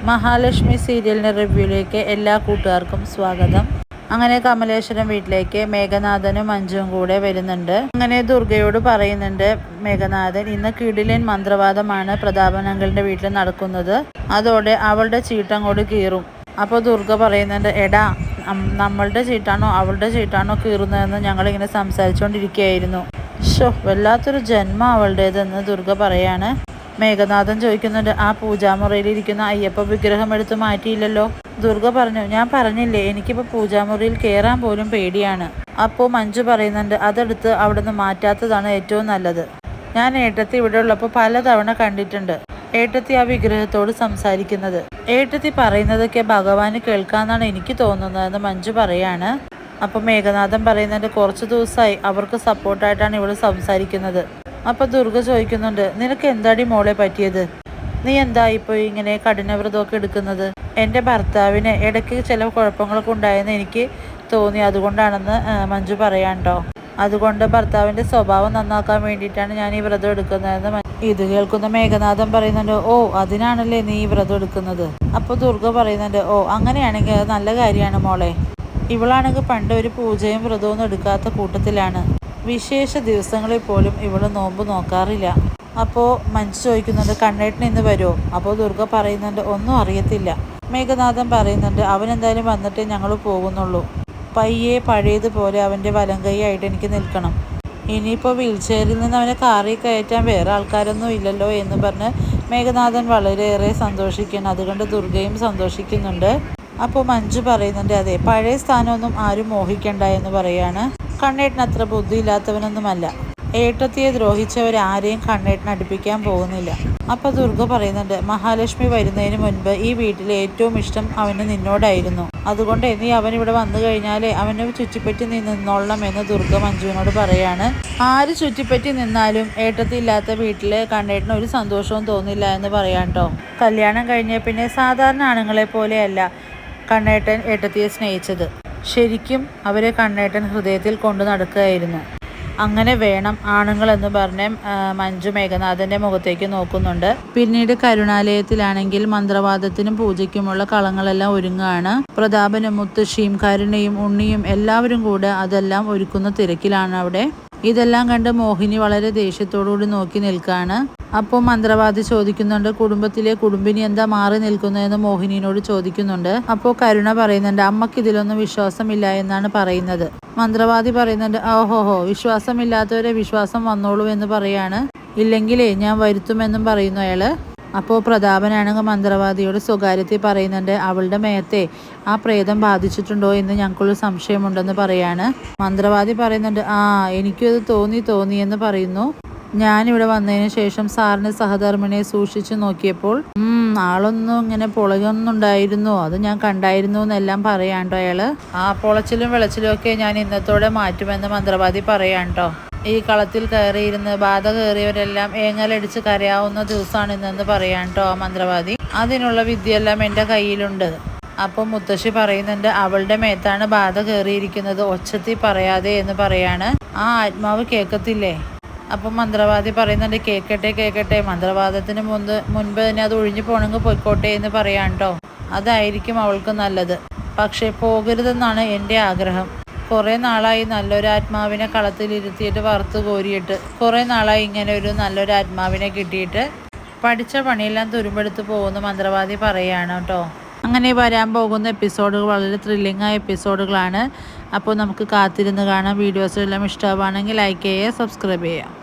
മഹാലക്ഷ്മി സീരിയലിൻ്റെ റിവ്യൂയിലേക്ക് എല്ലാ കൂട്ടുകാർക്കും സ്വാഗതം. അങ്ങനെ കമലേശ്വരം വീട്ടിലേക്ക് മേഘനാഥനും മഞ്ജുവും കൂടെ വരുന്നുണ്ട്. അങ്ങനെ ദുർഗയോട് പറയുന്നുണ്ട് മേഘനാഥൻ, ഇന്ന് കിടിലൻ മന്ത്രവാദമാണ് പ്രതാപനങ്ങളുടെ വീട്ടിൽ നടക്കുന്നത്. അതോടെ അവളുടെ ചീട്ടങ്ങോട് കീറും. അപ്പോൾ ദുർഗ പറയുന്നുണ്ട്, എടാ നമ്മളുടെ ചീട്ടാണോ അവളുടെ ചീട്ടാണോ കീറുന്നതെന്ന് ഞങ്ങളിങ്ങനെ സംസാരിച്ചുകൊണ്ടിരിക്കുകയായിരുന്നു. വല്ലാത്തൊരു ജന്മം അവളുടേതെന്ന് ദുർഗ പറയാണ്. മേഘനാഥൻ ചോദിക്കുന്നുണ്ട്, ആ പൂജാമുറിയിലിരിക്കുന്ന അയ്യപ്പ വിഗ്രഹം എടുത്ത് മാറ്റിയില്ലല്ലോ? ദുർഗ പറഞ്ഞു, ഞാൻ പറഞ്ഞില്ലേ എനിക്കിപ്പോൾ പൂജാമുറിയിൽ കയറാൻ പോലും പേടിയാണ്. അപ്പോൾ മഞ്ജു പറയുന്നുണ്ട്, അതെടുത്ത് അവിടെ നിന്ന് മാറ്റാത്തതാണ് ഏറ്റവും നല്ലത്. ഞാൻ ഏട്ടത്തി ഇവിടെ ഉള്ളപ്പോൾ പലതവണ കണ്ടിട്ടുണ്ട് ഏട്ടത്തി ആ വിഗ്രഹത്തോട് സംസാരിക്കുന്നത്. ഏട്ടത്തി പറയുന്നതൊക്കെ ഭഗവാന് കേൾക്കാമെന്നാണ് എനിക്ക് തോന്നുന്നതെന്ന് മഞ്ജു പറയാണ്. അപ്പോൾ മേഘനാഥൻ പറയുന്നുണ്ട്, കുറച്ച് ദിവസമായി അവർക്ക് സപ്പോർട്ടായിട്ടാണ് ഇവള് സംസാരിക്കുന്നത്. അപ്പോൾ ദുർഗ ചോദിക്കുന്നുണ്ട്, നിനക്ക് എന്താടി മോളെ പറ്റിയത്? നീ എന്താ ഇപ്പോൾ ഇങ്ങനെ കഠിനവ്രതമൊക്കെ എടുക്കുന്നത്? എൻ്റെ ഭർത്താവിന് ഇടയ്ക്ക് ചില കുഴപ്പങ്ങളൊക്കെ ഉണ്ടായെന്ന് എനിക്ക് തോന്നി, അതുകൊണ്ടാണെന്ന് മഞ്ജു പറയാൻ കേട്ടോ. അതുകൊണ്ട് ഭർത്താവിൻ്റെ സ്വഭാവം നന്നാക്കാൻ വേണ്ടിയിട്ടാണ് ഞാൻ ഈ വ്രതം എടുക്കുന്നതെന്ന് ഇത് കേൾക്കുന്ന മേഘനാഥൻ പറയുന്നുണ്ട്, ഓ അതിനാണല്ലേ നീ ഈ വ്രതം എടുക്കുന്നത്? അപ്പോൾ ദുർഗ പറയുന്നുണ്ട്, ഓ അങ്ങനെയാണെങ്കിൽ അത് നല്ല കാര്യമാണ് മോളെ. ഇവളാണെങ്കിൽ പണ്ട് ഒരു പൂജയും വ്രതവും എടുക്കാത്ത കൂട്ടത്തിലാണ്. വിശേഷ ദിവസങ്ങളിൽ പോലും ഇവള് നോമ്പ് നോക്കാറില്ല. അപ്പോൾ മഞ്ജു ചോദിക്കുന്നുണ്ട്, കണ്ണേട്ടൻ ഇന്ന് വരുമോ? അപ്പോൾ ദുർഗ പറയുന്നുണ്ട്, ഒന്നും അറിയത്തില്ല. മേഘനാഥൻ പറയുന്നുണ്ട്, അവനെന്തായാലും വന്നിട്ടേ ഞങ്ങൾ പോകുന്നുള്ളൂ. പയ്യെ പഴയതുപോലെ അവൻ്റെ വലം കൈയായിട്ട് എനിക്ക് നിൽക്കണം. ഇനിയിപ്പോൾ വീൽ ചെയറിൽ നിന്ന് അവനെ കാറിൽ കയറ്റാൻ വേറെ ആൾക്കാരൊന്നും ഇല്ലല്ലോ എന്ന് പറഞ്ഞ് മേഘനാഥൻ വളരെയേറെ സന്തോഷിക്കണം. അതുകൊണ്ട് ദുർഗയും സന്തോഷിക്കുന്നുണ്ട്. അപ്പോൾ മഞ്ജു പറയുന്നുണ്ട്, അതെ പഴയ സ്ഥാനമൊന്നും ആരും മോഹിക്കണ്ട എന്ന് പറയാണ്. കണ്ണേട്ടൻ അത്ര ബുദ്ധിയില്ലാത്തവനൊന്നുമല്ല. ഏട്ടത്തിയെ ദ്രോഹിച്ചവരാരെയും കണ്ണേട്ടൻ അടുപ്പിക്കാൻ പോകുന്നില്ല. അപ്പോൾ ദുർഗ പറയുന്നുണ്ട്, മഹാലക്ഷ്മി വരുന്നതിന് മുൻപ് ഈ വീട്ടിലെ ഏറ്റവും ഇഷ്ടം അവന് നിന്നോടായിരുന്നു. അതുകൊണ്ട് നീ അവൻ ഇവിടെ വന്നു കഴിഞ്ഞാൽ അവന് ചുറ്റിപ്പറ്റി നീ നിന്നോളണം എന്ന് ദുർഗ മഞ്ജുവിനോട് പറയാണ്. ആര് ചുറ്റിപ്പറ്റി നിന്നാലും ഏട്ടത്തി ഇല്ലാത്ത വീട്ടിൽ കണ്ണേട്ടന് ഒരു സന്തോഷവും തോന്നില്ല എന്ന് പറയാം കേട്ടോ. കല്യാണം കഴിഞ്ഞ പിന്നെ സാധാരണ ആണുങ്ങളെ പോലെയല്ല കണ്ണേട്ടൻ ഏട്ടത്തിയെ സ്നേഹിച്ചത്. ശരിക്കും അവരെ കണ്ണേട്ടൻ ഹൃദയത്തിൽ കൊണ്ടു നടക്കുകയായിരുന്നു. അങ്ങനെ വേണം ആണുങ്ങളെന്ന് പറഞ്ഞ് മഞ്ജു മേഘനാഥൻ്റെ മുഖത്തേക്ക് നോക്കുന്നുണ്ട്. പിന്നീട് കരുണാലയത്തിലാണെങ്കിൽ മന്ത്രവാദത്തിനും പൂജയ്ക്കുമുള്ള കളങ്ങളെല്ലാം ഒരുങ്ങുകയാണ്. പ്രതാപനും മുത്തശ്ശിയും കരുണയും ഉണ്ണിയും എല്ലാവരും കൂടെ അതെല്ലാം ഒരുക്കുന്ന തിരക്കിലാണ് അവിടെ. ഇതെല്ലാം കണ്ട് മോഹിനി വളരെ ദേഷ്യത്തോടുകൂടി നോക്കി നിൽക്കുകയാണ്. അപ്പോൾ മന്ത്രവാദി ചോദിക്കുന്നുണ്ട്, കുടുംബത്തിലെ കുടുംബിനി എന്താ മാറി നിൽക്കുന്നതെന്ന് മോഹിനിയോട് ചോദിക്കുന്നുണ്ട്. അപ്പോൾ കരുണ പറയുന്നുണ്ട്, അമ്മക്ക് ഇതിലൊന്നും വിശ്വാസമില്ല എന്നാണ് പറയുന്നത്. മന്ത്രവാദി പറയുന്നുണ്ട്, ഓഹോഹോ വിശ്വാസമില്ലാത്തവരെ വിശ്വാസം വന്നോളൂ എന്ന് പറയാണ്. ഇല്ലെങ്കിലേ ഞാൻ വരുത്തുമെന്നും പറയുന്നു അയാള്. അപ്പോൾ പ്രതാപനാണെങ്കിൽ മന്ത്രവാദിയോട് സ്വകാര്യത്തിൽ പറയുന്നുണ്ട്, അവളുടെ മേത്തെ ആ പ്രേതം ബാധിച്ചിട്ടുണ്ടോ എന്ന് ഞങ്ങൾക്കൊരു സംശയമുണ്ടെന്ന് പറയാണ്. മന്ത്രവാദി പറയുന്നുണ്ട്, എനിക്കും അത് തോന്നി എന്ന് പറയുന്നു. ഞാനിവിടെ വന്നതിന് ശേഷം സാറിന് സഹധർമ്മിണിയെ സൂക്ഷിച്ചു നോക്കിയപ്പോൾ ആളൊന്നും ഇങ്ങനെ പൊളകൊന്നുണ്ടായിരുന്നു, അത് ഞാൻ കണ്ടായിരുന്നു എന്നെല്ലാം പറയാണ്ടോ അയാള്. ആ പൊളച്ചിലും വിളച്ചിലും ഒക്കെ ഞാൻ ഇന്നത്തോടെ മാറ്റുമെന്ന് മന്ത്രവാദി പറയാണ്ടോ. ഈ കളത്തിൽ കയറിയിരുന്ന് ബാധ കയറിയവരെല്ലാം ഏങ്ങലടിച്ച് കരയാവുന്ന ദിവസമാണ് ഇന്നെന്ന് പറയാണ്ടോ ആ മന്ത്രവാദി. അതിനുള്ള വിദ്യയെല്ലാം എൻ്റെ കയ്യിലുണ്ട്. അപ്പോൾ മുത്തശ്ശി പറയുന്നുണ്ട്, അവളുടെ മേത്താണ് ബാധ കയറിയിരിക്കുന്നത്, ഒച്ചത്തിൽ പറയാതെ എന്ന് പറയാണ്. ആ ആത്മാവ് കേൾക്കത്തില്ലേ? അപ്പം മന്ത്രവാദി പറയുന്നുണ്ട്, കേൾക്കട്ടെ മന്ത്രവാദത്തിന് മുൻപ് തന്നെ അത് ഒഴിഞ്ഞു പോകണമെങ്കിൽ പോയിക്കോട്ടെ എന്ന് പറയാണ്ടോ. അതായിരിക്കും അവൾക്ക് നല്ലത്. പക്ഷെ പോകരുതെന്നാണ് എൻ്റെ ആഗ്രഹം. കുറേ നാളായി നല്ലൊരു ആത്മാവിനെ കളത്തിലിരുത്തിയിട്ട് വറുത്ത് കോരിയിട്ട് കുറേ നാളായി ഇങ്ങനെ ഒരു നല്ലൊരു ആത്മാവിനെ കിട്ടിയിട്ട് പഠിച്ച പണിയെല്ലാം തുരുമ്പെടുത്ത് പോകുന്ന മന്ത്രവാദി പറയുകയാണ് കേട്ടോ. അങ്ങനെ വരാൻ പോകുന്ന എപ്പിസോഡുകൾ വളരെ ത്രില്ലിംഗ് ആയ എപ്പിസോഡുകളാണ്. അപ്പോൾ നമുക്ക് കാത്തിരുന്ന് കാണാം. വീഡിയോസ് എല്ലാം ഇഷ്ടമാണെങ്കിൽ ലൈക്ക് ചെയ്യുക, സബ്സ്ക്രൈബ് ചെയ്യുക.